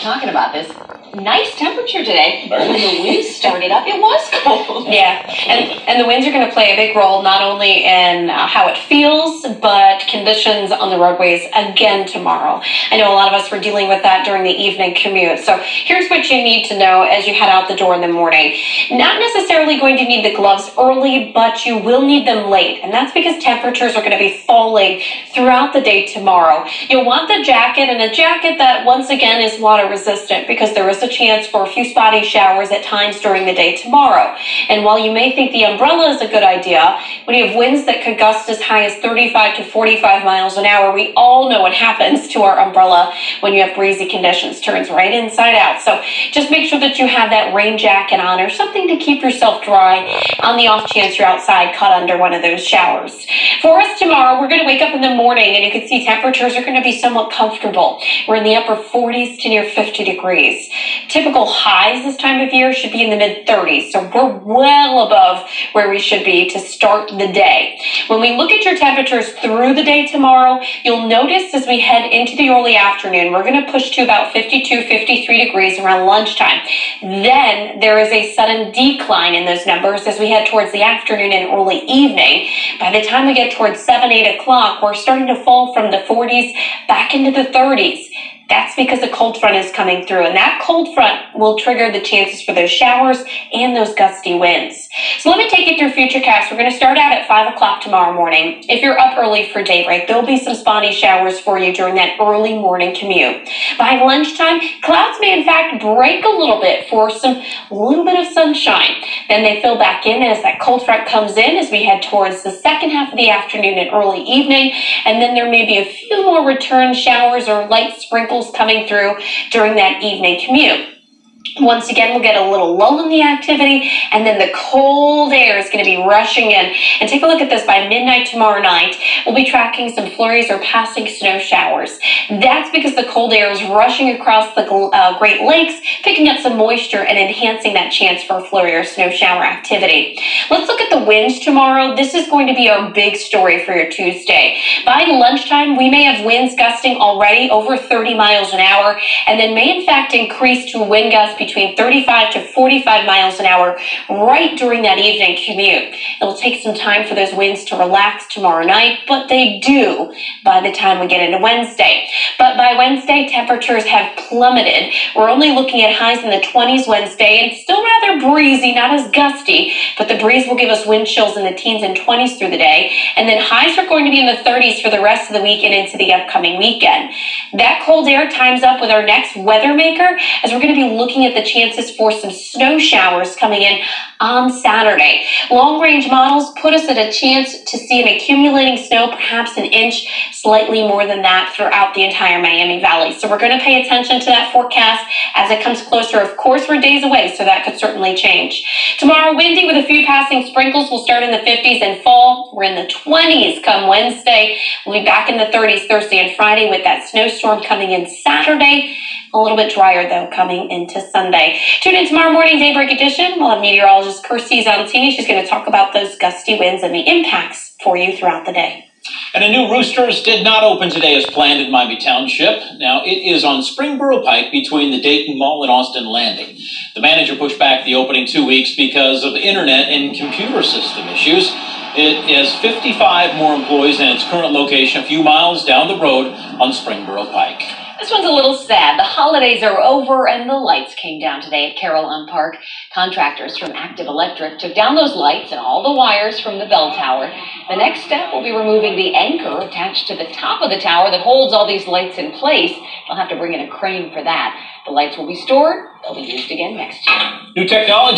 talking about this. Nice temperature today. When the winds started up, it was cold. Yeah, and the winds are going to play a big role not only in how it feels, but conditions on the roadways again tomorrow. I know a lot of us were dealing with that during the evening commute. So here's what you need to know as you head out the door in the morning. Not necessarily going to need the gloves early, but you will need them late. And that's because temperatures are going to be falling throughout the day tomorrow. You'll want the jacket, and a jacket that once again is water resistant, because there is a chance for a few spotty showers at times during the day tomorrow. And while you may think the umbrella is a good idea, when you have winds that could gust as high as 35 to 45 miles an hour, we all know what happens to our umbrella when you have breezy conditions. Turns right inside out. So just make sure that you have that rain jacket on or something to keep yourself dry on the off chance you're outside caught under one of those showers. For us tomorrow, we're going to wake up in the morning and you can see temperatures are going to be somewhat comfortable. We're in the upper 40s to near 50 degrees. Typical highs this time of year should be in the mid-30s, so we're well above where we should be to start the day. When we look at your temperatures through the day tomorrow, you'll notice as we head into the early afternoon, we're going to push to about 52, 53 degrees around lunchtime. Then there is a sudden decline in those numbers as we head towards the afternoon and early evening. By the time we get towards 7, 8 o'clock, we're starting to fall from the 40s back into the 30s. That's because a cold front is coming through, and that cold front will trigger the chances for those showers and those gusty winds. So let me take you through Futurecast. We're going to start out at 5 o'clock tomorrow morning. If you're up early for daybreak, there'll be some spotty showers for you during that early morning commute. By lunchtime, clouds may in fact break a little bit for a little bit of sunshine. Then they fill back in as that cold front comes in as we head towards the second half of the afternoon and early evening, and then there may be a few more return showers or light sprinkles coming through during that evening commute. Once again, we'll get a little lull in the activity, and then the cold air is going to be rushing in. And take a look at this. By midnight tomorrow night, we'll be tracking some flurries or passing snow showers. That's because the cold air is rushing across the Great Lakes, picking up some moisture and enhancing that chance for a flurry or snow shower activity. Let's look at the winds tomorrow. This is going to be our big story for your Tuesday. By lunchtime, we may have winds gusting already over 30 miles an hour, and then may in fact increase to wind gusts between 35 to 45 miles an hour right during that evening commute. It'll take some time for those winds to relax tomorrow night, but they do by the time we get into Wednesday. But by Wednesday, temperatures have plummeted. We're only looking at highs in the 20s Wednesday, and still rather breezy, not as gusty, but the breeze will give us wind chills in the teens and 20s through the day, and then highs are going to be in the 30s for the rest of the week and into the upcoming weekend. That cold air times up with our next weather maker, as we're going to be looking at the chances for some snow showers coming in on Saturday. Long-range models put us at a chance to see an accumulating snow, perhaps an inch, slightly more than that throughout the entire Miami Valley. So we're going to pay attention to that forecast as it comes closer. Of course, we're days away, so that could certainly change. Tomorrow, windy with a few passing sprinkles. We'll start in the 50s and fall. We're in the 20s come Wednesday. We'll be back in the 30s Thursday and Friday with that snowstorm coming in Saturday. A little bit drier, though, coming into Sunday. Tune in tomorrow morning, Daybreak Edition. We'll have meteorologist Kirstie Zontini. She's going to talk about those gusty winds and the impacts for you throughout the day. And a new Roosters did not open today as planned in Miami Township. Now, it is on Springboro Pike between the Dayton Mall and Austin Landing. The manager pushed back the opening 2 weeks because of internet and computer system issues. It has 55 more employees than its current location a few miles down the road on Springboro Pike. This one's a little sad. The holidays are over and the lights came down today at Carillon Park. Contractors from Active Electric took down those lights and all the wires from the bell tower. The next step will be removing the anchor attached to the top of the tower that holds all these lights in place. They'll have to bring in a crane for that. The lights will be stored. They'll be used again next year. New technology.